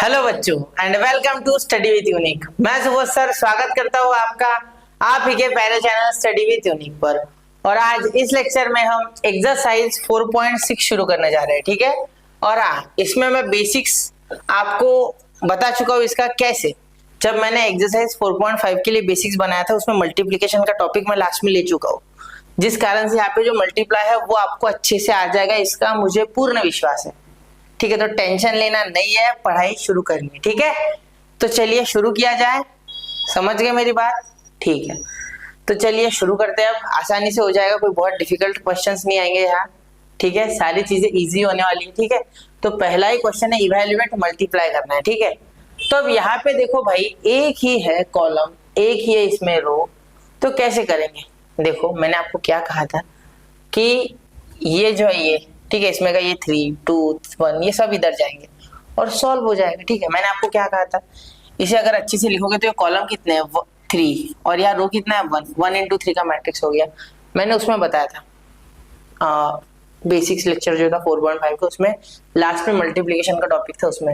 Hello बच्चों and welcome to study with unique. मैं Subodh sir स्वागत करता हूँ आपका आप ही के पहले चैनल स्टडी विद यूनिक पर। और आज इस लेक्चर में हम एक्सरसाइज 4.6 शुरू करने जा रहे हैं, ठीक है। और इसमें मैं बेसिक्स आपको बता चुका हूँ इसका कैसे। जब मैंने एक्सरसाइज 4.5 के लिए बेसिक्स बनाया था उसमें मल्टीप्लीकेशन का टॉपिक मैं लास्ट में ले चुका हूँ, जिस कारण से यहाँ पे जो मल्टीप्लाई है वो आपको अच्छे से आ जाएगा, इसका मुझे पूर्ण विश्वास है, ठीक है। तो टेंशन लेना नहीं है, पढ़ाई शुरू करनी है, ठीक है। तो चलिए शुरू किया जाए। समझ गए मेरी बात? ठीक है, तो चलिए शुरू करते हैं। अब आसानी से हो जाएगा, कोई बहुत डिफिकल्ट क्वेश्चंस नहीं आएंगे यहाँ, ठीक है। सारी चीजें इजी होने वाली है, ठीक है। तो पहला ही क्वेश्चन है इवैल्यूएट मल्टीप्लाई करना है, ठीक है। तो अब यहाँ पे देखो भाई, एक ही है कॉलम, एक ही है इसमें रो, तो कैसे करेंगे? देखो मैंने आपको क्या कहा था कि ये जो है ये, ठीक है, इसमें का ये 3, 2, 1 ये सब इधर जाएंगे और सॉल्व हो जाएगा, ठीक है। मैंने आपको क्या कहा था, इसे अगर अच्छे से लिखोगे तो ये कॉलम कितने हैं 3 और यहाँ रो कितना है 1, 1 into 3 का मैट्रिक्स हो गया। मैंने उसमें बताया था बेसिक्स लेक्चर जो था 4.5 का, उसमें लास्ट में मल्टीप्लीकेशन का टॉपिक था, उसमें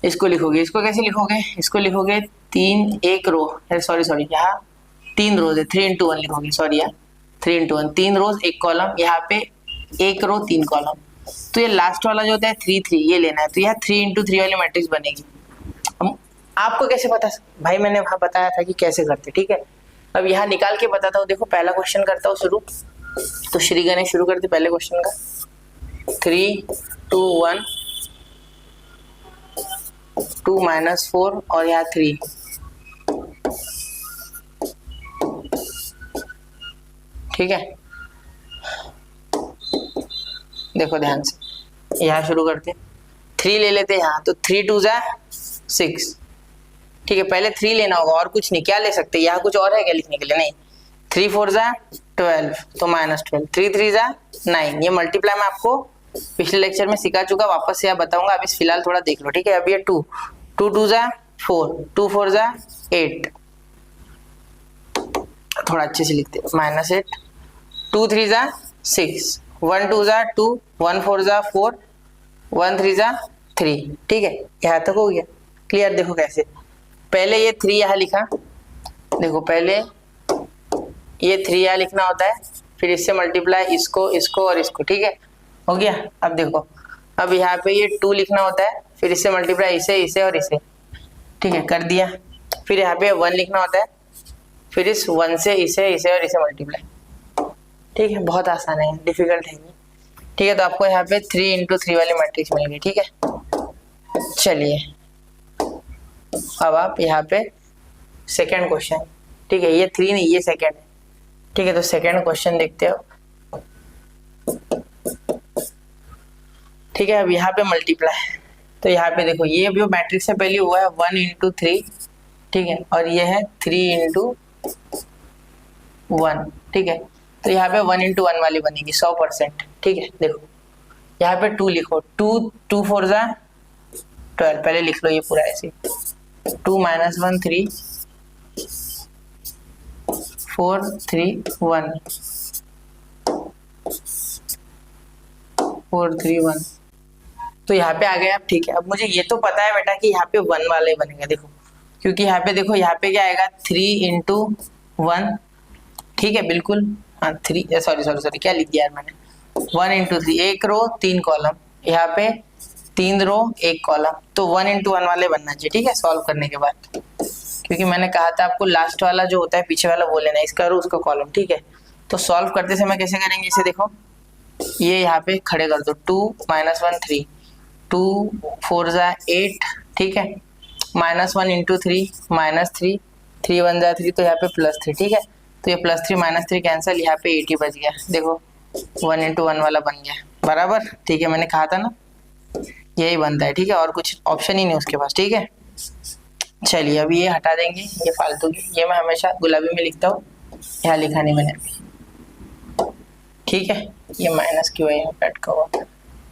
इसको लिखोगे। इसको कैसे लिखोगे? इसको लिखोगे 3 एक रो, सॉरी यहाँ 3 रोज है, 3 into 1 लिखोगे, सॉरी यार 3 into 1, 3 रोज एक कॉलम, यहाँ पे एक रो 3 कॉलम। तो ये लास्ट वाला जो होता है 3 3 ये लेना है, तो यह 3 into 3 वाली मैट्रिक्स बनेगी। आपको कैसे पता? भाई मैंने वहां बताया था कि कैसे करते, ठीक है। अब यहाँ निकाल के बताता हूँ। देखो पहला क्वेश्चन करता हूँ शुरू, तो श्री गणेश शुरू करते पहले क्वेश्चन का। 3 2 1 2 -4 और यहाँ 3, ठीक है। देखो ध्यान से, यहाँ शुरू करते 3 ले लेते हैं यहाँ, तो 3 2 6, ठीक है। पहले 3 लेना होगा और कुछ नहीं, क्या ले सकते, यहाँ कुछ और है क्या लिखने के लिए? नहीं। 3 4 12, तो -12, 3 3 9। ये मल्टीप्लाई मैं आपको पिछले लेक्चर में सिखा चुका, वापस से यहाँ बताऊंगा, अभी फिलहाल थोड़ा देख लो, ठीक है। अब ये 2 2 2 4, 2 4 8, थोड़ा अच्छे से लिखते -8, 2 3 6, 1 2 2, 1 4 4, 1 3 3, ठीक है। यहाँ तक हो गया क्लियर? देखो कैसे, पहले ये 3 यहाँ लिखा, देखो पहले ये 3 यहाँ लिखना होता है, फिर इससे मल्टीप्लाई इसको इसको और इसको, ठीक है, हो गया। अब देखो, अब यहाँ पे ये 2 लिखना होता है, फिर इससे मल्टीप्लाई इसे इसे और इसे, ठीक है, कर दिया। फिर यहाँ पे 1 लिखना होता है, फिर इस 1 से इसे इसे और इसे मल्टीप्लाई, ठीक है। बहुत आसान है, डिफिकल्ट है नहीं, ठीक है। तो आपको यहाँ पे 3 into 3 वाली मैट्रिक्स मिल गई, ठीक है। चलिए अब आप यहाँ पे सेकंड क्वेश्चन, ठीक है, ये 3 नहीं ये सेकंड है, ठीक है। तो सेकंड क्वेश्चन देखते हो, ठीक है। अब यहाँ पे मल्टीप्लाई, तो यहाँ पे देखो ये जो मैट्रिक्स है पहले हुआ है 1 into 3, ठीक है, और ये है 3 into 1, ठीक है। तो यहाँ पे 1 into 1 वाली बनेगी 100%, ठीक है। देखो यहाँ पे 2 लिखो, 2 2 4 12, पहले लिख लो ये पूरा ऐसे, 2 -1 3 4 3 1 4 3 1, तो यहाँ पे आ गए आप, ठीक है। अब मुझे ये तो पता है बेटा कि यहाँ पे 1 वाले बनेगा, देखो क्योंकि यहाँ पे देखो यहाँ पे क्या आएगा 3 into 1, ठीक है, बिल्कुल। हाँ 3 सॉरी क्या लिख दिया यार मैंने, 1 into 3, एक रो 3 कॉलम, यहाँ पे 3 रो 1 कॉलम, तो 1 into 1 वाले बनना चाहिए, ठीक है, सॉल्व करने के बाद। क्योंकि मैंने कहा था आपको लास्ट वाला जो होता है पीछे वाला वो लेना है, इसका रो उसका कॉलम, ठीक है। तो सॉल्व करते समय कैसे करेंगे इसे? देखो ये यहाँ पे खड़े कर दो, 2 -1 3, 2 4 8, ठीक है, -1 into 3 -3, 3 1 3, तो यहाँ पे +3, ठीक है। तो ये +3 -3 कैंसिल, यहाँ पे 80 बच गया, देखो 1 into 1 वाला बन गया, बराबर, ठीक है। मैंने कहा था ना यही बनता है, ठीक है, और कुछ ऑप्शन ही नहीं उसके पास, ठीक है। चलिए अभी ये हटा देंगे, ये फालतू की, ये मैं हमेशा गुलाबी में लिखता हूँ, यहाँ लिखा नहीं मैंने अभी, ठीक है। ये माइनस क्यों है यहाँ पे अटका हुआ,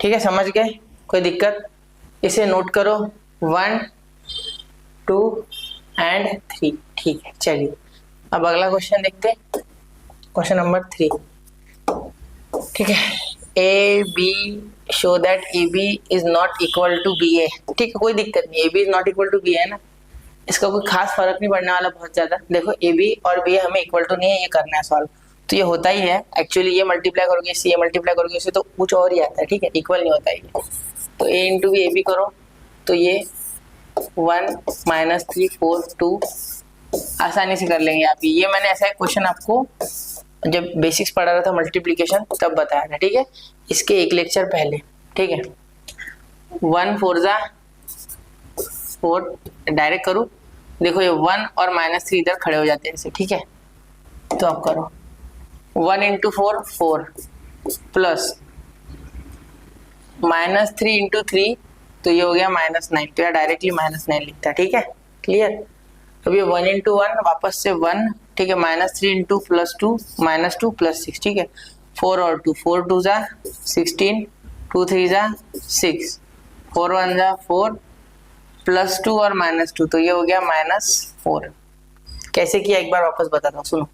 ठीक है, समझ गए? कोई दिक्कत? इसे नोट करो 1 2 and 3, ठीक है। चलिए अब अगला क्वेश्चन देखते हैं, क्वेश्चन नंबर 3, ठीक है। A B show that A B is not equal to B A. ठीक है, कोई दिक्कत नहीं, A B is not equal to B है ना, इसका कोई खास फर्क नहीं पड़ने वाला बहुत ज्यादा। देखो ए बी और बी हमें इक्वल टू नहीं है, ये करना है सॉल्व, तो ये होता ही है एक्चुअली। ये मल्टीप्लाई करोगे इससे, ये मल्टीप्लाई करोगे इससे, तो कुछ और ही आता है। ठीक है, इक्वल नहीं होता है। तो A into B A B करो तो ये 1 - 3 4 2 आसानी से कर लेंगे आप। ये मैंने ऐसा एक क्वेश्चन आपको जब बेसिक्स पढ़ा रहा था मल्टीप्लिकेशन तब बताया था। ठीक है, इसके एक लेक्चर पहले। ठीक है, 1 4 जा 4 डायरेक्ट करूँ, देखो ये 1 और -3 इधर खड़े हो जाते हैं ऐसे। ठीक है, तो आप करो 1 × 4 4 प्लस -3 × 3 तो ये हो गया -9, तो यार डायरेक्टली -9 लिखता है। ठीक है, क्लियर। अब ये 1 × 1 वापस से 1। ठीक है, -3 × 2 + 2 -2 + 6। ठीक है, 4 और 2 4 2 जा 16 2 3 जा 6 4 1 जा 4 +2 और -2 तो ये हो गया -4। कैसे किया एक बार वापस बताता हूँ, सुनो।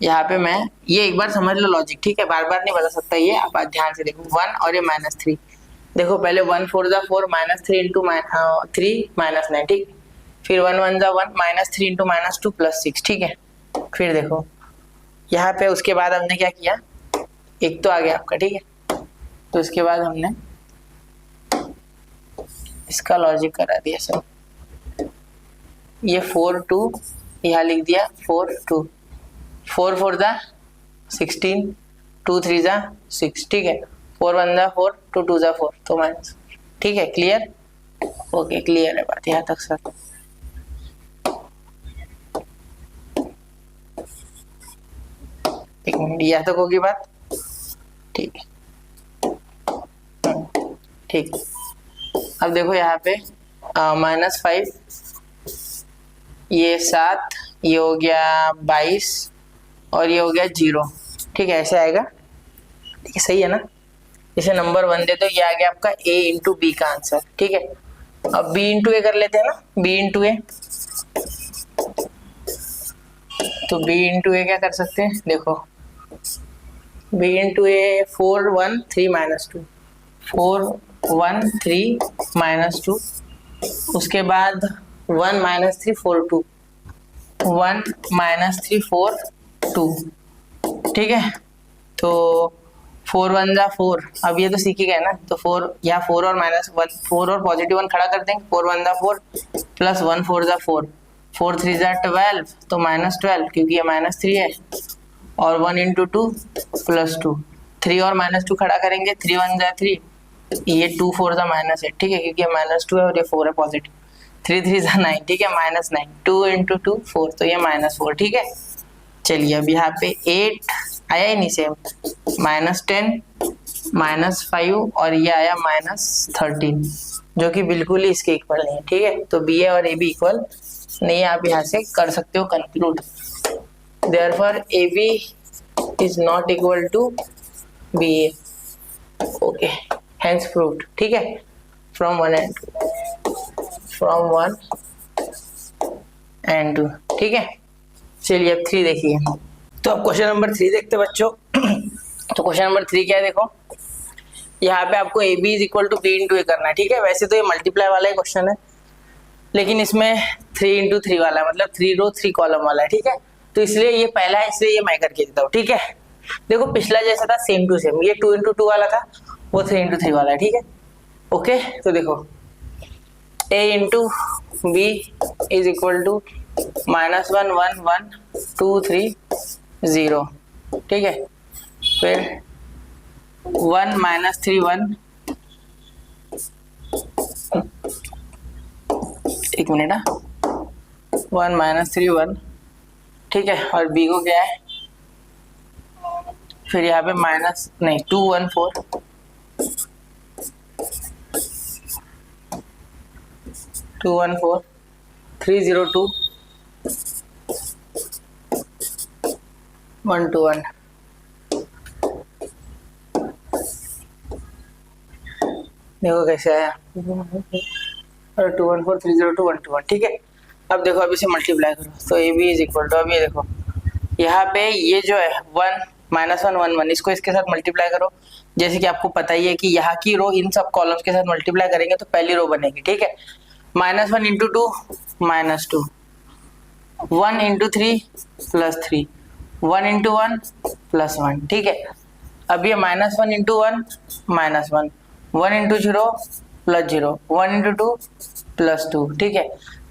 यहाँ पे मैं ये एक बार समझ लो लॉजिक। ठीक है, बार बार नहीं बता सकता ये, आप ध्यान से देखो। 1 और ये -3, देखो पहले 1 4 जा 4 -3 × 3 -9। ठीक, फिर 1 1 जा 1 -3 × -2 + 6। ठीक है, फिर देखो यहाँ पे उसके बाद हमने क्या किया, एक तो आ गया आपका। ठीक है, तो उसके बाद हमने इसका लॉजिक करा दिया सब। ये 4 2 यहाँ लिख दिया 4 2 4 4 जा 16 2 3 जा 6। ठीक है, 4 1 जा 4 2 2 जा 4 तो माइनस। ठीक है, क्लियर। ओके, क्लियर है बात यहाँ तक सर। एक मिनट, यहाँ तक होगी बात। ठीक है, ठीक। अब देखो यहाँ पे -5 ये 7 ये हो गया 22 और ये हो गया 0। ठीक है, ऐसे आएगा। ठीक है, सही है ना। इसे नंबर 1 दे दो, ये आ गया आपका a × b का आंसर। ठीक है, अब b × a कर लेते हैं ना, b × a। तो b × a क्या कर सकते हैं, देखो b × a 4 1 3 -2 4 1 3 -2 उसके बाद 1 -3 4 2 1 -3 4 2। ठीक है, तो 4 1 जा 4, अब ये तो सीख ही गए ना, तो 4 यहाँ 4 और -1 4 और पॉजिटिव 1 खड़ा कर देंगे। 4 1 जा 4 प्लस 1 4 जा 4 4 3 जा 12 तो -12 क्योंकि ये -3 है, और 1 × 2 + 2 3 और -2 खड़ा करेंगे। 3 1 जा 3 ये 2 4 जा -8। ठीक है, क्योंकि ये -2 है और ये 4 है पॉजिटिव। 3 3 जा 9। ठीक है, -9 2 × 2 4 तो ये -4। ठीक है, चलिए अब यहाँ पे 8 आया ही नहीं सेम, -10 -5 और ये आया -13 जो कि बिल्कुल ही इसके इक्वल नहीं है। ठीक है, तो बी ए और ए बी इक्वल नहीं, आप यहाँ से कर सकते हो conclude. Therefore a B is not equal to B a. Okay, hence proved. ठीक है, फ्रॉम 1 and 2। ठीक है, चलिए अब 3 देखिए। तो अब क्वेश्चन नंबर 3 देखते बच्चों। तो क्वेश्चन नंबर 3 क्या है, देखो यहाँ पे आपको a B is equal to b × a करना है। ठीक है, वैसे तो ये मल्टीप्लाई वाला ही क्वेश्चन है, लेकिन इसमें 3 × 3 वाला है, मतलब 3 रो 3 कॉलम वाला है। ठीक है, तो इसलिए ये पहला है, इसलिए ये मैं करके देता हूँ। ठीक है, देखो पिछला जैसा था सेम टू सेम, ये 2 × 2 वाला था, वो 3 × 3 वाला है। ठीक है, ओके। तो देखो a × b is equal to -1 1 1 2 3 0। ठीक है, फिर 1 -3 1 एक मिनट 1 -3 1। ठीक है, और b को क्या है, फिर यहाँ पे नहीं 2 1 4 2 1 4 3 0 2 1 2 1। देखो कैसे आया, और 2 1 4 3 0 2 1 2 1। ठीक है, अब देखो अब इसे मल्टीप्लाई करो तो a B is equal to, अब ये देखो यहाँ पे ये जो है 1 -1 1 1, इसको इसके साथ मल्टीप्लाई करो। जैसे कि आपको पता ही है कि यहाँ की रो इन सब कॉलम्स के साथ मल्टीप्लाई करेंगे तो पहली रो बनेगी, ठीक है। -1 इंटू 2 -2, 1 इंटू 3 +3, 1 इंटू 1 +1, ठीक है। अब ये -1 इंटू 1 -1, 1 इंटू 0 +0, 1 इंटू 2 +2, ठीक है।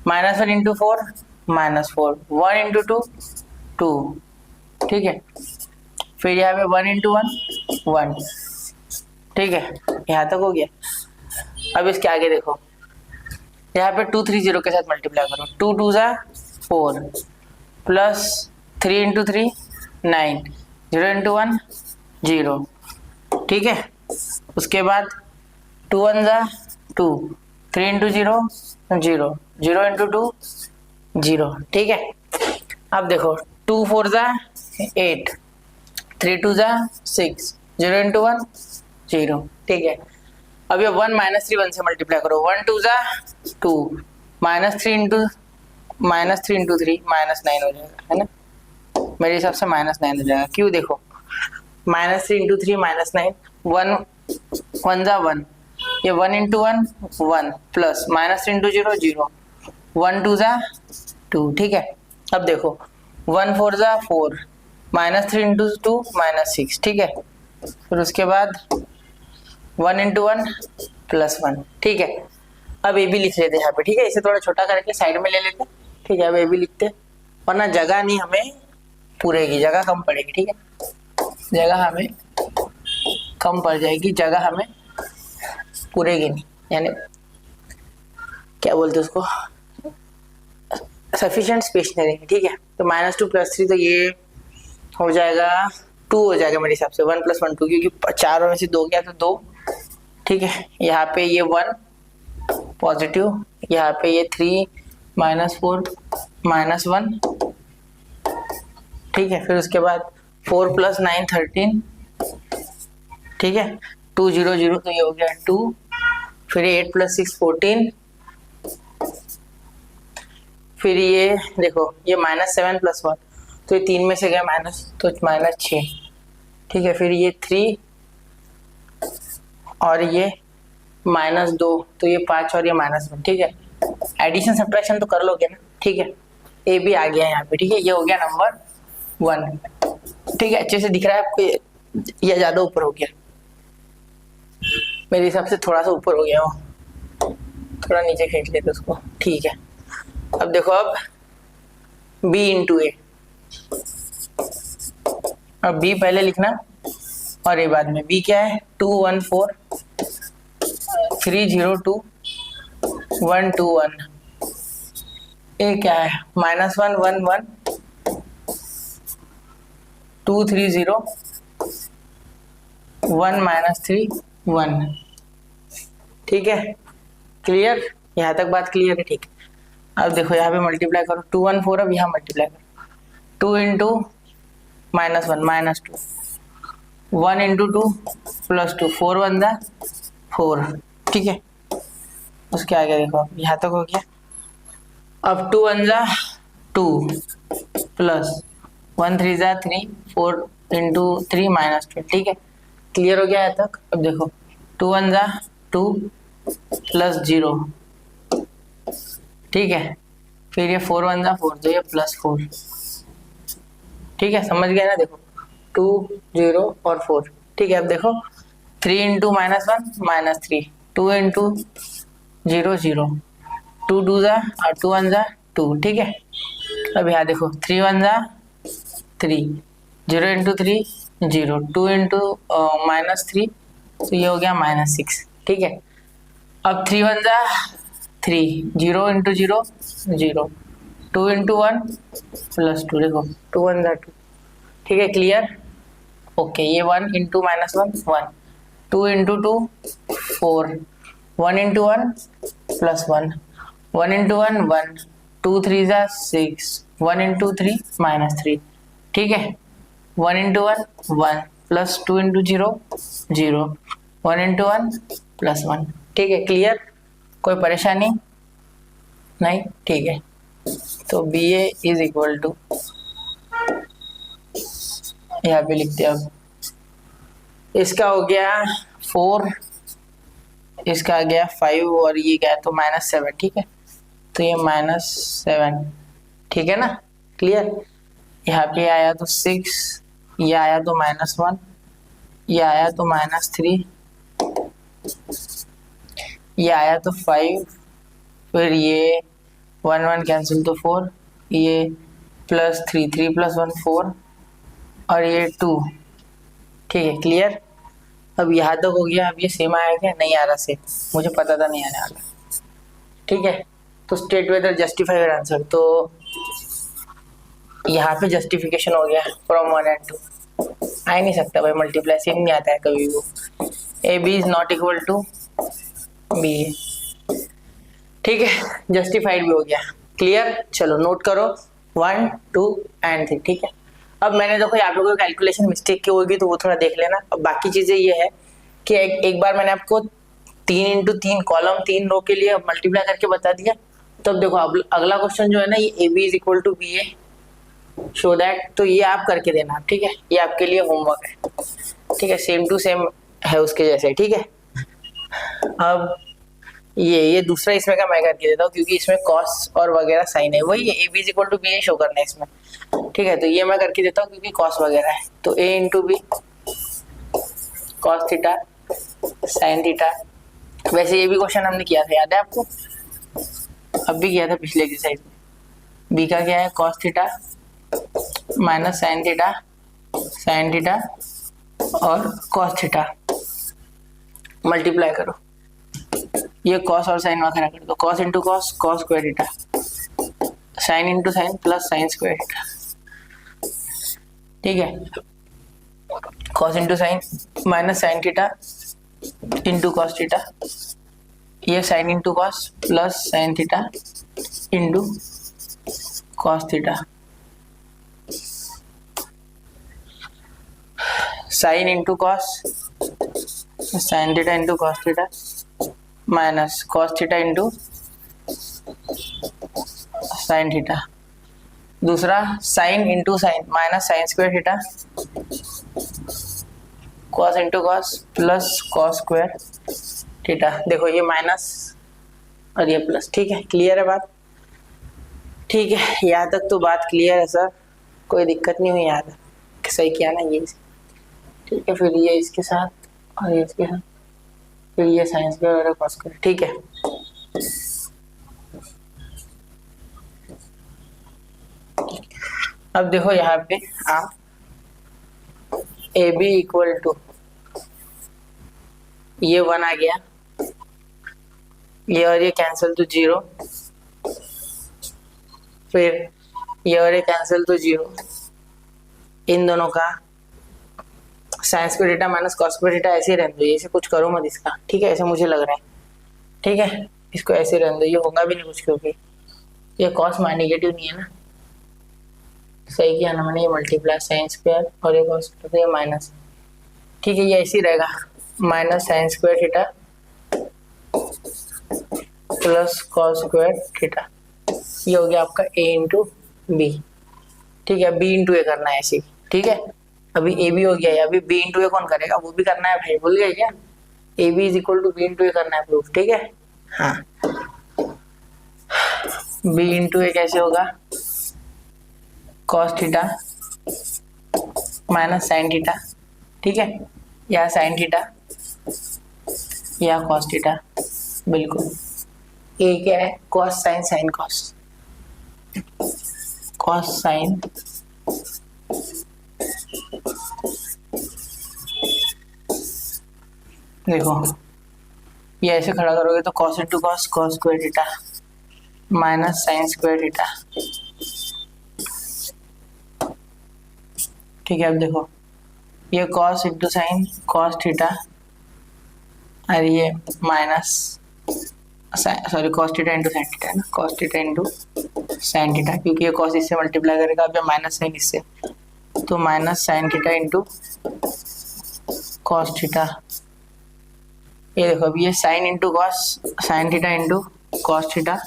-1 इंटू 4 -4, 1 इंटू 2 2, ठीक है। फिर यहाँ पे 1 इंटू 1 1, ठीक है। यहाँ तक हो गया। अब इसके आगे देखो, यहाँ पे 2 3 0 के साथ मल्टीप्लाई करो। 2 2 ज़ा 4 प्लस 3 इंटू 3 9, 0 इंटू 1 0, ठीक है। उसके बाद 2 1 ज़ा 2, 3 इंटू 0 0, 0 इंटू 2 0, ठीक है। अब देखो 2 4 ज़ा 8, 3 2 ज़ा 6, 0 इंटू 1 0, ठीक है। अब ये 1 -3 1 से मल्टीप्लाई करो। 1 2 ज़ा 2, -3 इंटू 3 -9 हो जाएगा, है ना। मेरे हिसाब से -9 हो जाएगा। क्यों? देखो -3 इंटू 3 -9, 1 1 ज़ा 1, ये 1 इंटू 1 1 प्लस -3 इंटू 0 0, 1 2 ज़ा 2, ठीक है। अब देखो 1 4 ज़ा 4, -3 इंटू 2 -6, ठीक है। फिर उसके बाद 1 इंटू 1 +1, ठीक है। अब ए भी लिख लेते हैं यहाँ पे, ठीक है। इसे थोड़ा छोटा करके साइड में ले लेते, ठीक है। अब ए भी लिखते, वरना जगह नहीं हमें पूरेगी, जगह कम पड़ेगी, ठीक है। जगह हमें कम पड़ जाएगी, जगह हमें पूरेगी नहीं, यानी क्या बोलते उसको, सफिशिएंट स्पेस नहीं रहेगी, ठीक है। तो -2 +3, तो ये हो जाएगा 2 हो जाएगा मेरे हिसाब से। 1 + 1 2, क्योंकि चारों में से 2 गया तो 2, ठीक है। यहाँ पे ये 1 पॉजिटिव, यहाँ पे ये 3 -4 -1, ठीक है। फिर उसके बाद 4 + 9 13, ठीक है। 2 0 0, तो ये हो गया 2। फिर 8 + 6 14, फिर ये देखो ये -7 + 1, तो ये 3 में से गया माइनस, तो -6, ठीक है। फिर ये 3 और ये -2, तो ये 5 और ये -1, ठीक है। एडिशन सब्ट्रैक्शन तो कर लोगे ना, ठीक है। ए भी आ गया यहाँ पे, ठीक है। ये हो गया नंबर 1, ठीक है। अच्छे से दिख रहा है आपको ये ज्यादा ऊपर हो गया, मेरे हिसाब से थोड़ा सा ऊपर हो गया वो, थोड़ा नीचे खींच लेते उसको, ठीक है। अब देखो, अब b इंटू ए, अब b पहले लिखना और ये बाद में। b क्या है? 2 1 4 3 0 2 1 2 1, ए क्या है? -1 1 1 2 3 0 1 -3 1, ठीक है। क्लियर? यहाँ तक बात क्लियर है, ठीक है। अब देखो यहाँ पे मल्टीप्लाई करो, 2 1 4, अब यहाँ मल्टीप्लाई करो। 2 इंटू -1 -2, 1 इंटू 2 +2, 4 1 दा 4, ठीक है। उसके आगे देखो, अब यहाँ तक हो गया। अब 2 1 दा 2 प्लस 1 3 दा 3, 4 इंटू 3 -2, ठीक है। क्लियर हो गया यहाँ तक? अब देखो 2 1 दा 2 प्लस 0, ठीक है। फिर ये 4 1 दा 4, तो ये +4, ठीक है। समझ गया ना? देखो 2 0 और 4, ठीक है। अब देखो 3 इंटू -1 -3, 2 इंटू 0 0, 2 2 ज़ा और 2 1 ज़ा 2, ठीक है। अब यहाँ देखो 3 1 ज़ा 3, 0 इंटू 3 0, 2 इंटू -3, तो ये हो गया -6, ठीक है। अब 3 1 ज़ा 3, 0 इंटू 0 0, 2 इंटू 1 +2, देखो 2 1 ज़ा 2, ठीक है। क्लियर? ओके। ये 1 इंटू -1 1, 2 इंटू 2 4, 1 इंटू 1 +1, 1 इंटू 1 1, 2 3 ज़ा 6, 1 इंटू 3 -3, ठीक है। 1 इंटू 1 1 प्लस 2 इंटू 0 0, 1 इंटू 1 +1, ठीक है। क्लियर? कोई परेशानी नहीं? ठीक है। तो BA इज इक्वल टू यहाँ पे लिख दिया। अब इसका हो गया 4, इसका आ गया 5 और ये गया तो -7, ठीक है। तो ये -7, ठीक है ना, क्लियर। यहाँ पे आया तो 6, ये आया तो -1, ये आया तो -3, ये आया तो 5, फिर ये 1 1 कैंसिल तो 4, ये +3 3 + 1 4 और ये 2, ठीक है, क्लियर। अब यहाँ तक हो गया। अब ये सेम आया क्या? नहीं आ रहा सेम, मुझे पता था नहीं आने वाला, ठीक है। तो state whether justify your answer, तो यहाँ पे जस्टिफिकेशन हो गया फ्रॉम 1 and 2। आ ही नहीं सकता भाई, मल्टीप्लाई सेम नहीं आता है कभी भी। A B is not equal to B A, ठीक है, जस्टिफाइड भी हो गया, क्लियर। चलो नोट करो 1 2 and 3, ठीक है। अब मैंने देखो आप लोगों को कैलकुलेशन मिस्टेक की होगी तो वो थोड़ा देख लेना। अब बाकी चीजें ये है कि एक बार मैंने आपको 3 × 3 कॉलम 3 रो के लिए मल्टीप्लाई करके बता दिया। तो अब देखो अगला क्वेश्चन जो है ना, ये a B is equal to B a show that, तो ये आप करके देना, ठीक है। ये आपके लिए होमवर्क है, ठीक है, सेम टू सेम है उसके जैसे, ठीक है। अब ये दूसरा इसमें का मैं करके देता हूँ, क्योंकि इसमें कॉस और वगैरह साइन है, वही a B is equal to B a show करना है इसमें, ठीक है। तो ये मैं करके देता हूँ क्योंकि कॉस वगैरह है। तो A into B cos theta sine theta. वैसे ये भी क्वेश्चन हमने किया था, याद है आपको? अब भी किया था पिछले एक्सरसाइज में। बी का क्या है? Cos theta minus sine theta और कॉस थीटा, मल्टीप्लाई करो। ये कॉस और साइन वगैरह कर दो, cos into cos cos square theta, sine into sine plus sine square theta, ठीक है। Cos into sine minus sine theta into cos theta, ये sine into cos plus sine theta into cos theta, sine into cos sine theta into cos theta minus cos theta into sine theta. दूसरा sign into sine minus sign square theta, cos into cos plus cos square theta. देखो ये minus और ये plus, ठीक है, clear है बात? ठीक है, यहाँ तक तो बात क्लियर है सर, कोई दिक्कत नहीं हुई, यहाँ तक सही किया ना ये, ठीक है। फिर ये इसके साथ और ये इसके साथ, फिर ये साइन स्क्वायर और कॉस स्क्वायर, ठीक है। अब देखो यहाँ पे आप ए बी इक्वल टू, ये 1 आ गया, ये और ये कैंसिल तो 0, फिर ये और ये कैंसिल तो 0, इन दोनों का sign square theta minus cos square theta ऐसे ही रहने दो, ऐसे कुछ करो मत इसका, ठीक है, ऐसे मुझे लग रहा है, ठीक है। इसको ऐसे रहने दो, ये होगा भी नहीं कुछ, क्योंकि ये कॉस नेगेटिव नहीं है ना, सही किया ना मैंने। ये मल्टीप्लाई साइन स्क्वायर और ये कॉस स्क्वायर, ये माइनस, ठीक है, ये ऐसे ही रहेगा, minus sign square theta plus cos square theta. ये हो गया आपका a इंटू बी, ठीक है। b इंटू ए करना है ऐसे, ठीक है। अभी ए बी हो गया है, अभी b इंटू ए कौन करेगा? वो भी करना है भाई, भूल गए क्या? A B is equal to B into A करना है प्रूफ, ठीक है। हाँ, b इंटू ए कैसे होगा? Cos theta minus sine theta, ठीक है, या साइन थीटा या कॉस थीटा, बिल्कुल। ए क्या है? Cos sine sine cos, cos sine देखो ये ऐसे खड़ा करोगे तो cos into cos cos square theta minus sign square theta, ठीक है। अब देखो ये cos into sine cos theta और ये minus sorry cos theta into sine theta है ना, cos theta into sine theta, क्योंकि ये कॉस इससे मल्टीप्लाई करेगा, अब ये माइनस साइन इससे, तो minus sine theta into cos theta. ये देखो अब ये sine into cos sine theta into cos theta,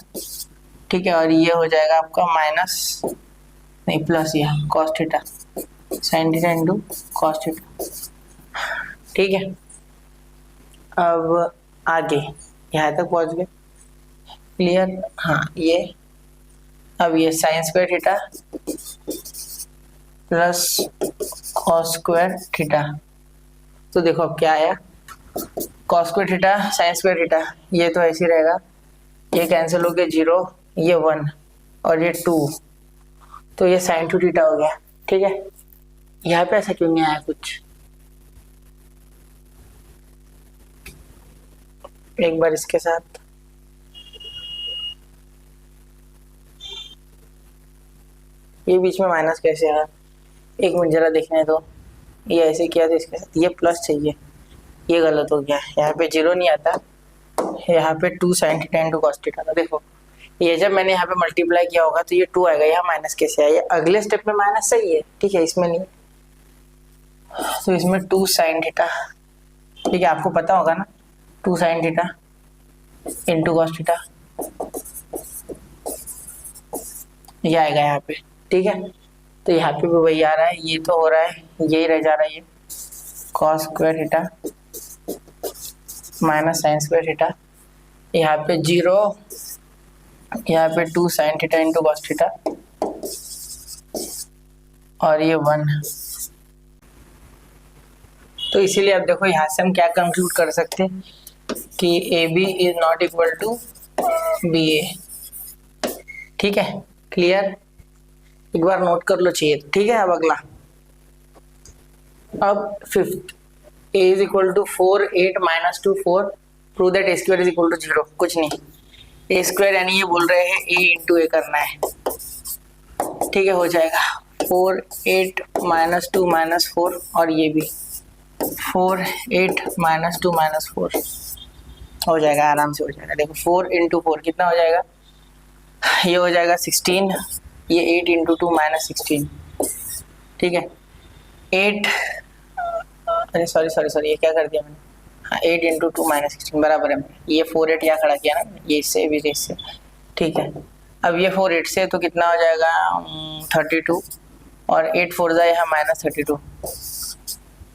ठीक है, और ये हो जाएगा आपका माइनस नहीं प्लस, ये cos theta sine theta into cos theta. ठीक है, अब आगे यहाँ तक पहुंच गए, क्लियर। हाँ ये, अब ये sign square theta plus cos square theta, तो देखो अब क्या आया, cos square theta sign square theta, ये तो ऐसे ही रहेगा, ये कैंसिल हो गया 0, ये 1 और ये 2, तो ये साइन 2 थीटा हो गया। ठीक है, यहाँ पे ऐसा क्यों नहीं आया कुछ, एक बार इसके साथ ये बीच में माइनस कैसे आया, एक मिनट जरा देखने दो, ये ऐसे किया था इसके साथ, ये प्लस चाहिए, ये गलत हो गया, यहाँ पे 0 नहीं आता, यहाँ पे 2 sign theta into cos theta था। देखो ये जब मैंने यहाँ पे मल्टीप्लाई किया होगा तो ये 2 आएगा, यहाँ माइनस कैसे आया, अगले स्टेप में माइनस सही है, ठीक है, इसमें नहीं, तो इसमें 2 साइन थीटा, ठीक है, आपको पता होगा ना, 2 sign theta into cos theta, ये आएगा यहाँ पे। ठीक है, तो यहाँ पे भी वही आ रहा है, ये तो हो रहा है, यही रह जा रहा है, ये cos square theta minus sign square theta, यहाँ पे 0, यहाँ पे 2 sign theta into cos theta और ये 1। तो इसीलिए अब देखो यहाँ से हम क्या कंक्लूड कर सकते हैं कि A B is not equal to B A. ठीक है, क्लियर, एक बार नोट कर लो चाहिए। ठीक है, अब अगला, अब fifth, a is equal to 4 8 minus 2 4, prove that a square is equal to 0। कुछ नहीं, a स्क्वायर यानी ये बोल रहे हैं a इंटू ए करना है। ठीक है, हो जाएगा 4 8 माइनस 2 माइनस 4 और ये भी 4 8 माइनस 2 माइनस 4 हो जाएगा, आराम से हो जाएगा। देखो 4 इंटू 4 कितना हो जाएगा, ये हो जाएगा 16, ये 8 इंटू 2 माइनस 16। ठीक है, 8, अरे सॉरी ये क्या कर दिया मैंने, हाँ 8 इंटू 2 माइनस 16 बराबर है, ये 4 8 यहाँ खड़ा किया ना, ये इससे भी इससे। ठीक है, अब ये 4 8 से तो कितना हो जाएगा 32 और 8 4 जा यहाँ माइनस 32।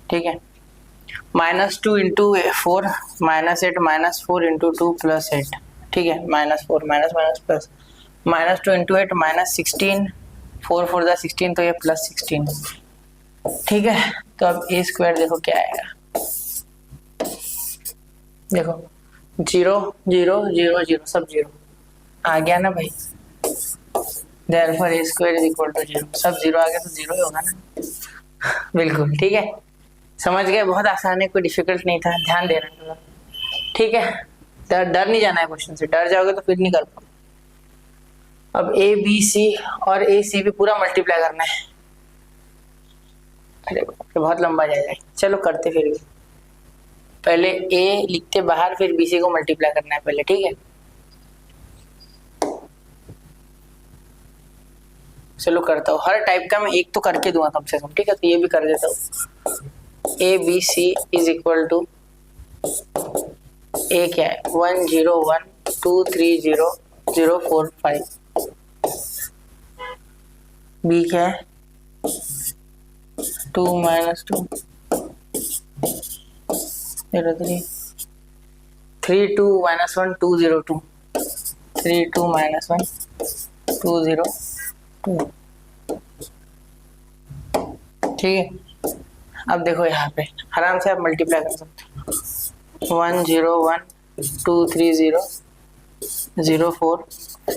ठीक है, minus 2 into 4 minus 8 minus 4 into 2 plus 8। ठीक है, minus 4 minus minus plus, minus 2 into 8 minus 16, 4 4 जा 16 तो ये प्लस 16। ठीक है, तो अब ए स्क्वायर देखो क्या आएगा, देखो 0 0 0 0 सब 0 आ गया ना भाई, therefore a square is equal to 0, सब 0 आ गया तो 0 ही होगा ना। बिल्कुल ठीक है, समझ गए, बहुत आसान है, कोई डिफिकल्ट नहीं था, ध्यान देना थोड़ा। ठीक है, डर नहीं जाना है क्वेश्चन से, डर जाओगे तो फिर नहीं कर पाओ। अब ए बी सी और ए सी भी पूरा मल्टीप्लाई करना है, अरे बहुत लंबा जाएगा, चलो करते फिर भी, पहले ए लिखते बाहर फिर बी सी को मल्टीप्लाई करना है पहले। ठीक है, चलो करता हूँ, हर टाइप का मैं एक तो करके दूंगा कम से कम। ठीक है, तो ये भी कर देता हूँ, A B C is equal to, A क्या है 1 0 1 2 3 0 0 4 5, बी क्या है 2 माइनस 2 0 3 3 2 माइनस 1 2 0 2 3 2 माइनस 1 2 0 2। ठीक है, अब देखो यहाँ पे आराम से आप मल्टीप्लाई कर सकते हो, 1 0 1 2 3 0 0 4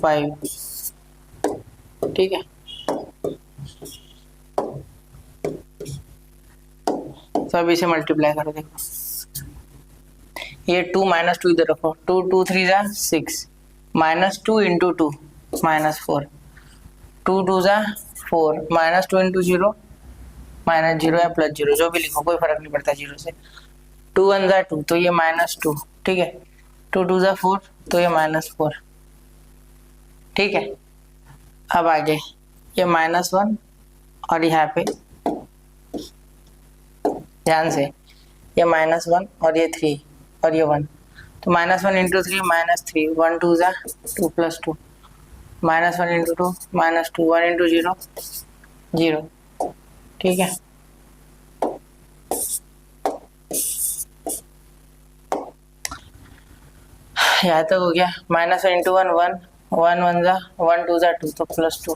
5। ठीक है, तो अब इसे मल्टीप्लाई करो, देखो ये 2 माइनस 2 इधर रखो, 2 2 3 जा 6 माइनस 2 इंटू 2 माइनस 4, 2 2 जा 4 माइनस 2 इंटू 0 माइनस 0 या प्लस 0 जो भी लिखो कोई फर्क नहीं पड़ता 0 से, 2 1 जा 2 तो ये माइनस 2। ठीक है, 2 2 जा 4 तो ये माइनस 4। ठीक है, अब आगे ये माइनस 1 और यहाँ पे ध्यान से ये माइनस 1 और ये 3 और ये 1, तो माइनस 1 इंटू 3 माइनस 3, 1 2 जा 2 plus 2 minus 1 into 2 minus 2, 1 into 0 0। ठीक है, यहाँ तक हो गया। माइनस 1 × 1 1, 1 1 जा 1 2 जा 2, तो +2।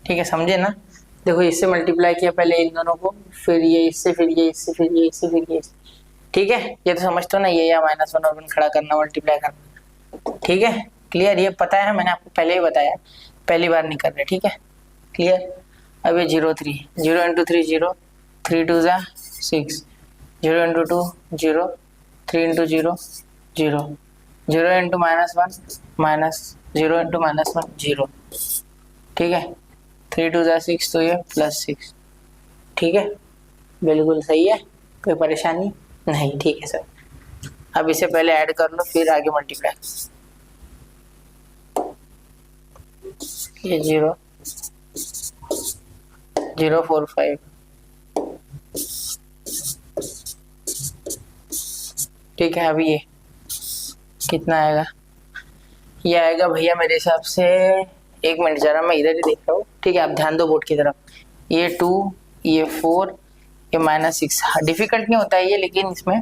ठीक है, समझे ना। देखो इससे मल्टीप्लाई किया पहले इन दोनों को, फिर ये इससे, फिर ये इससे, फिर ये इससे, फिर ये इससे। ठीक है, ये तो समझते हो ना, ये या -1 और 1 खड़ा करना, मल्टीप्लाई करना। ठीक है, क्लियर। ये पता है, मैंने आपको पहले ही बताया, पहली बार नहीं कर रहे। ठीक है, क्लियर। अब ये 0 3, 0 × 3 0, 3 2 जा 6, 0 × 2 0, 3 × 0 0, 0 × -1 0 × -1 0। ठीक है, 3 2 जा 6, तो ये +6। ठीक है, बिल्कुल सही है, कोई परेशानी नहीं। ठीक है सर, अब इसे पहले ऐड कर लो, फिर आगे मल्टीप्लाई। ये 0 0 4 5, ठीक है। अब ये कितना आएगा? ये आएगा भैया मेरे हिसाब से, 1 मिनट जरा मैं इधर ही देख रहा हूँ। ठीक है, आप ध्यान दो बोर्ड की तरफ। ये 2, ये 4, ये -6। डिफिकल्ट नहीं होता है ये, लेकिन इसमें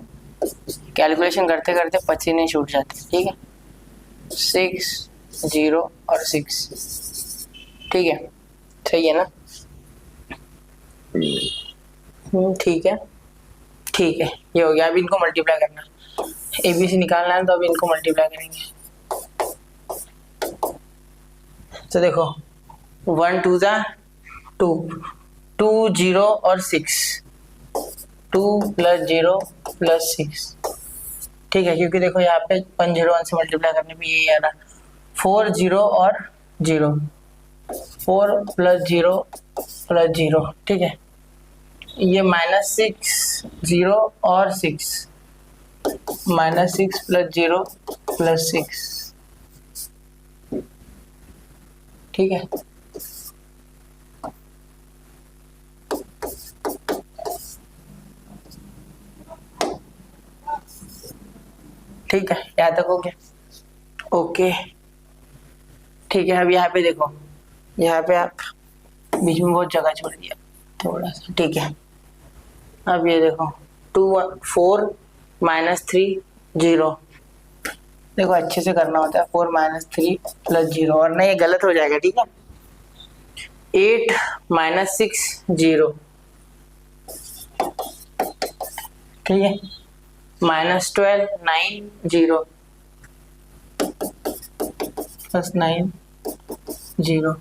कैलकुलेशन करते करते पसीने छूट जाते हैं। ठीक है, 6 0 और 6। ठीक है, सही है ना। ठीक है, ठीक है, ये हो गया। अब इनको मल्टीप्लाई करना, ABC निकालना है, तो अब इनको मल्टीप्लाई करेंगे। तो देखो 1 2 जा 2, 2 0 और 6, 2 + 0 + 6। ठीक है, क्योंकि देखो यहाँ पे 1 0 1 से मल्टीप्लाई करने पे यही आ रहा, 4 0 और 0, 4 + 0 + 0। ठीक है, ये -6 0 और 6, -6 + 0 + 6। ठीक है, ठीक है, यहाँ तक हो गया। ओके, ठीक है। अब यहाँ पे देखो, यहाँ पे आप बीच में बहुत जगह छोड़ दिया थोड़ा सा। ठीक है, अब ये देखो 2 4 -3 0। देखो अच्छे से करना होता है, 4 -3 + 0, और नहीं ये गलत हो जाएगा। ठीक है, 8 -6 0। ठीक है, -12 9 0 +9 0,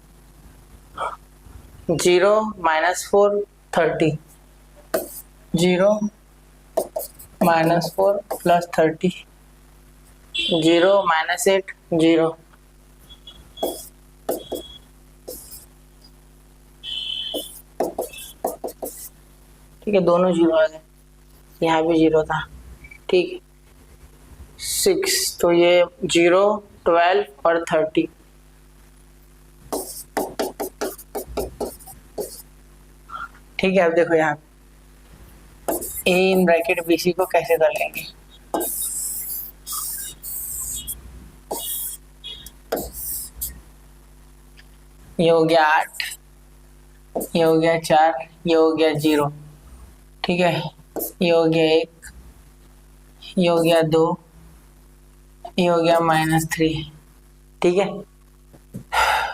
0 -4 30, 0 -4 + 30, 0 -8 0। ठीक है, दोनों 0 आ गए, यहाँ भी 0 था। ठीक है, 6, तो ये 0 12 और 30। ठीक है, अब देखो यहाँ A(BC) को कैसे कर लेंगे। ये हो गया 8, ये हो गया 4, ये हो गया 0। ठीक है, ये हो गया 1, ये हो गया 2, ये हो गया -3। ठीक है,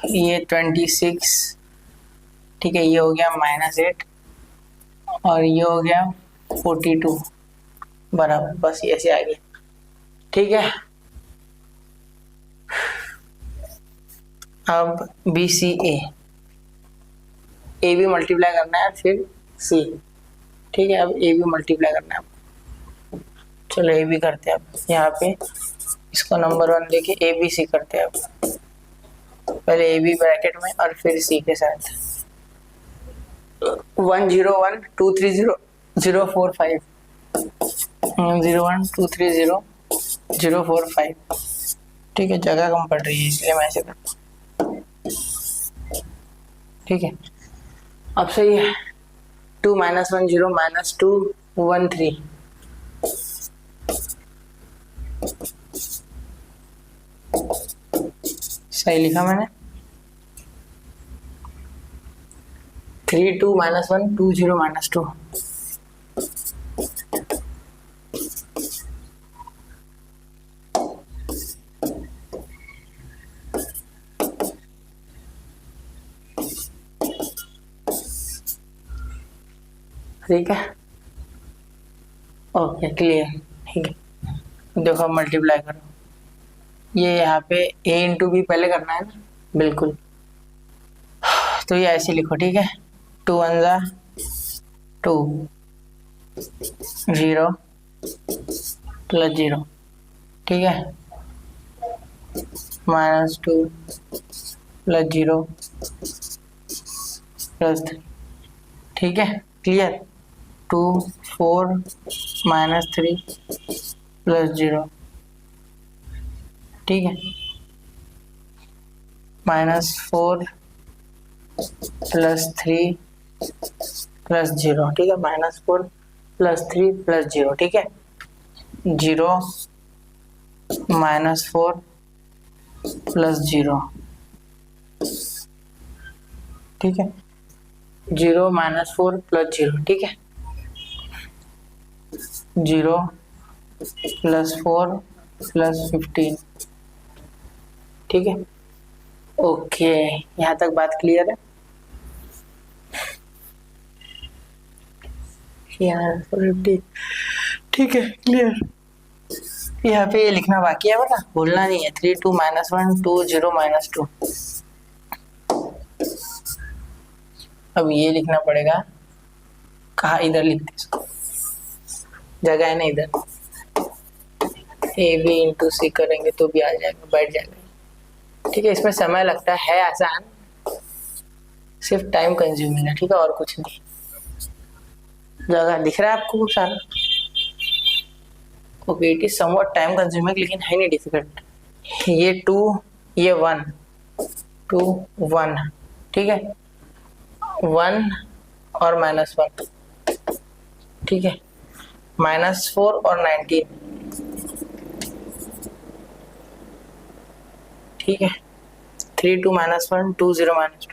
ये 26। ठीक है, ये हो गया -8, और ये हो गया 42 बराबर, बस ये ऐसे आ गया। ठीक है, अब BCA, A भी मल्टीप्लाई करना है, फिर C। ठीक है, अब A भी मल्टीप्लाई करना है आपको। चलो A भी करते हैं। अब यहाँ पे इसको नंबर 1 लेके ABC करते हैं। अब पहले AB ब्रैकेट में और फिर C के साथ। 1 0 1 2 3 0 0 4 5, 0 1 2 3 0 0 4 5। ठीक है, जगह कम पड़ रही है इसलिए मैं ऐसे करता हूँ। ठीक है, अब सही है। 2 -1 0 -2 1 3। सही लिखा मैंने। 3 2 -1 2 0 -2। ठीक है, ओके क्लियर। ठीक है, देखो मल्टीप्लाई करो, ये यहाँ पे a इंटू बी पहले करना है ना, बिल्कुल। तो ये ऐसे लिखो, ठीक है, 2 1 जा 2 0 +0, ठीक है, -2 +0 +3, ठीक है क्लियर। 2 4 -3 +0, ठीक है, -4 +3 +0, ठीक है, -4 +3 +0, ठीक है, 0 -4 +0, ठीक है, 0 -4 +0, ठीक है, 0 +4 +15, ठीक है, ओके यहाँ तक बात क्लियर है। यार 50, ठीक है क्लियर। यहाँ पे ये लिखना बाकी है, बता भूलना नहीं है, 3 2 -1 2 0 -2। अब ये लिखना पड़ेगा, कहाँ, इधर लिखते इसको, जगह है ना इधर, ए बी इंटू सी करेंगे तो भी आ जाएगा, बैठ जाएगा, ठीक है। इसमें समय लगता है आसान, सिर्फ टाइम कंज्यूमिंग है, ठीक है, और कुछ नहीं। जगह दिख रहा है आपको खूब सारा, okay, it is somewhat time consuming लेकिन है नहीं डिफिकल्ट। ये 2 ये 1 2 1, ठीक है, 1 और -1, ठीक है, -4 और 19, ठीक है, 3 2 -1 2 0 -2,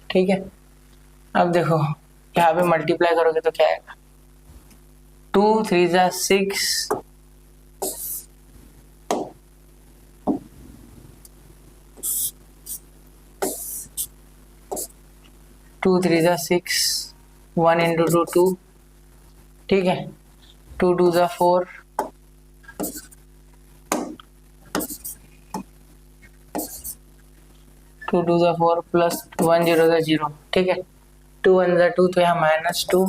ठीक है। अब देखो यहाँ पे मल्टीप्लाई करोगे तो क्या आएगा, 2 3 जा 6 2 3 जा 6 1 इंटू 2 2, ठीक है, 2 2 जा 4 2 2 जा 4 प्लस 1 0 जा 0, ठीक है, 2 1 जा 2 तो यहाँ -2,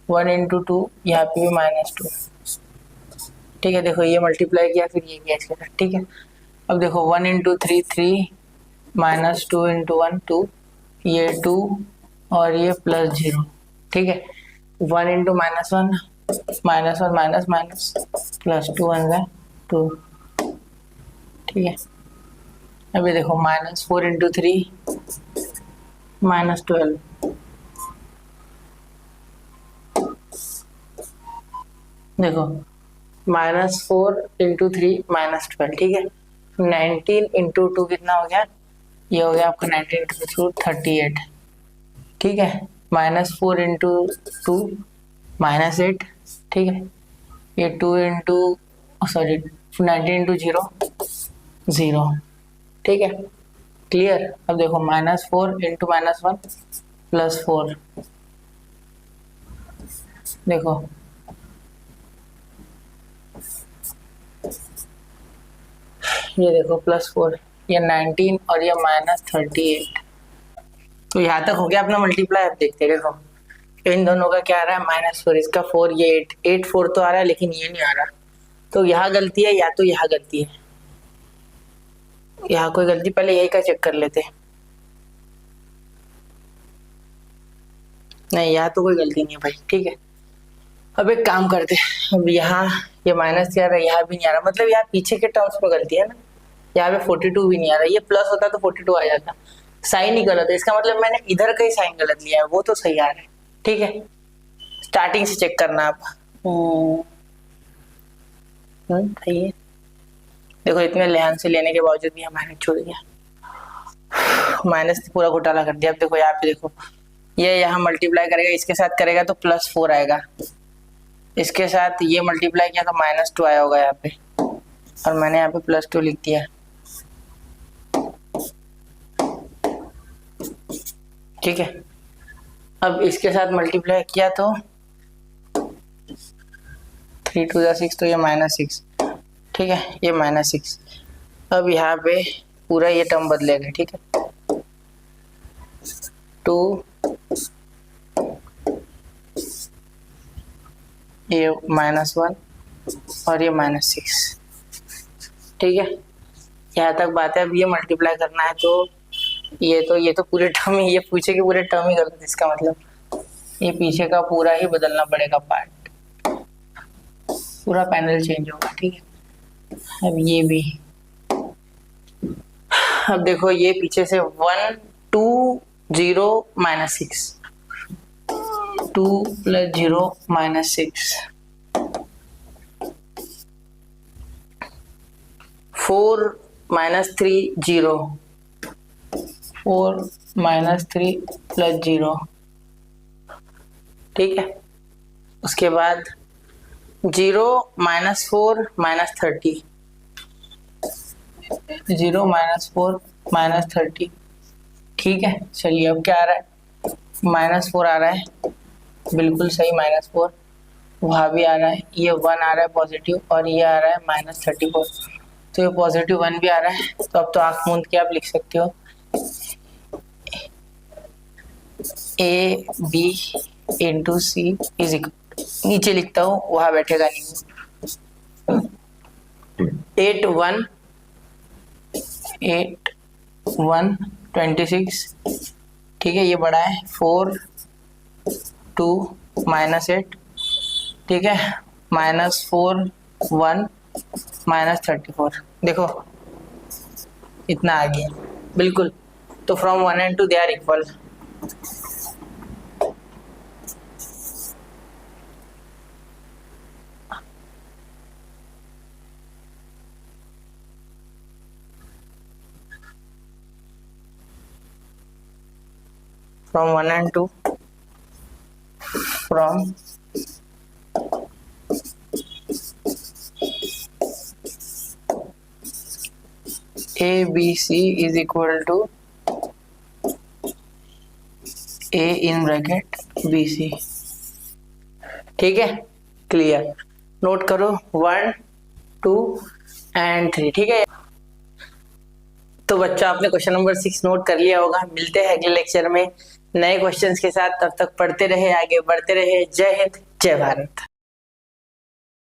1 इंटू 2 यहाँ पे भी -2, ठीक है। देखो ये मल्टीप्लाई किया फिर ये किया इसके, ठीक है। अब देखो 1 इंटू 3 3 -2 इंटू 1 2, ये 2 और ये +0, ठीक है, 1 इंटू -1 माइनस और माइनस माइनस +2 1 जा 2, ठीक है। अभी देखो -4 इंटू 3 -12, देखो -4 इंटू 3 -12, ठीक है। 19 इंटू 2 कितना हो गया, ये हो गया आपका 19 इंटू 2 38, ठीक है। -4 इंटू 2 -8, ठीक है। ये 2 इंटू सॉरी 19 इंटू 0 0, ठीक है क्लियर। अब देखो -4 इंटू -1 +4, देखो ये देखो +4, ये 19 और ये -38, तो यहाँ तक हो गया अपना मल्टीप्लाई। अब देखते देखो इन दोनों का क्या आ रहा है, -4 इसका 4 ये 8 8 4 तो आ रहा है लेकिन ये नहीं आ रहा, तो यहाँ गलती है या तो यहाँ गलती है, यहाँ कोई गलती, पहले यही का चेक कर लेते हैं। नहीं यहाँ तो कोई गलती नहीं है भाई, ठीक है। अब एक काम करते हैं, अब यहाँ ये माइनस आ रहा है, यहाँ भी नहीं आ रहा, मतलब यहाँ पीछे के टर्म्स में गलती है ना, यहाँ पे 42 भी नहीं आ रहा, ये प्लस होता तो 42 आ जाता, साइन ही गलत है, इसका मतलब मैंने इधर का ही साइन गलत लिया है, वो तो सही आ रहा है, ठीक है। स्टार्टिंग से चेक करना आप, सही है, देखो इतने ध्यान से लेने के बावजूद भी हमारे छूट गया, माइनस पूरा घोटाला कर दिया। अब देखो यहाँ पे देखो, ये यहाँ मल्टीप्लाई करेगा, इसके साथ करेगा तो +4 आएगा, इसके साथ ये मल्टीप्लाई किया तो -2 आया होगा यहाँ पे, और मैंने यहाँ पे +2 लिख दिया। ठीक है, अब इसके साथ मल्टीप्लाई किया तो 3 2 6, तो ये -6। ठीक है, ये -6। अब यहाँ पे पूरा ये टर्म बदलेगा। ठीक है, 2 ये -1 और ये -6। ठीक है, यहाँ तक बात है। अब ये मल्टीप्लाई करना है तो ये तो पूरे टर्म ही, ये पीछे के पूरे टर्म ही कर दो, इसका मतलब ये पीछे का पूरा ही बदलना पड़ेगा पार्ट, पूरा पैनल चेंज होगा। ठीक है, अब ये भी, अब देखो ये पीछे से 1 2 0 -6, 2 + 0 -6, 4 -3 0, 4 -3 + 0। ठीक है, उसके बाद 0 -4 -30, 0 -4 -30। ठीक है, चलिए अब क्या आ रहा है, -4 आ रहा है, बिल्कुल सही, -4 वहाँ भी आ रहा है, ये 1 आ रहा है पॉजिटिव, और ये आ रहा है -34, तो ये पॉजिटिव 1 भी आ रहा है। तो अब तो आंख मूंद के आप लिख सकते हो AB × C इज इक्वल, नीचे लिखता हूँ, वहां बैठेगा नहीं, 8 1 26। ठीक है, ये बड़ा है, 4 2 -8। ठीक है, -4 1 -34, देखो इतना आ गया, बिल्कुल। तो from 1 and 2 they are equal. From 1 and 2, from ABC is equal to A in bracket BC। ठीक है, क्लियर, नोट करो 1 2 and 3। ठीक है, तो बच्चा आपने क्वेश्चन नंबर 6 नोट कर लिया होगा। मिलते हैं अगले लेक्चर में नए क्वेश्चंस के साथ, तब तक पढ़ते रहे, आगे बढ़ते रहे। जय हिंद, जय भारत।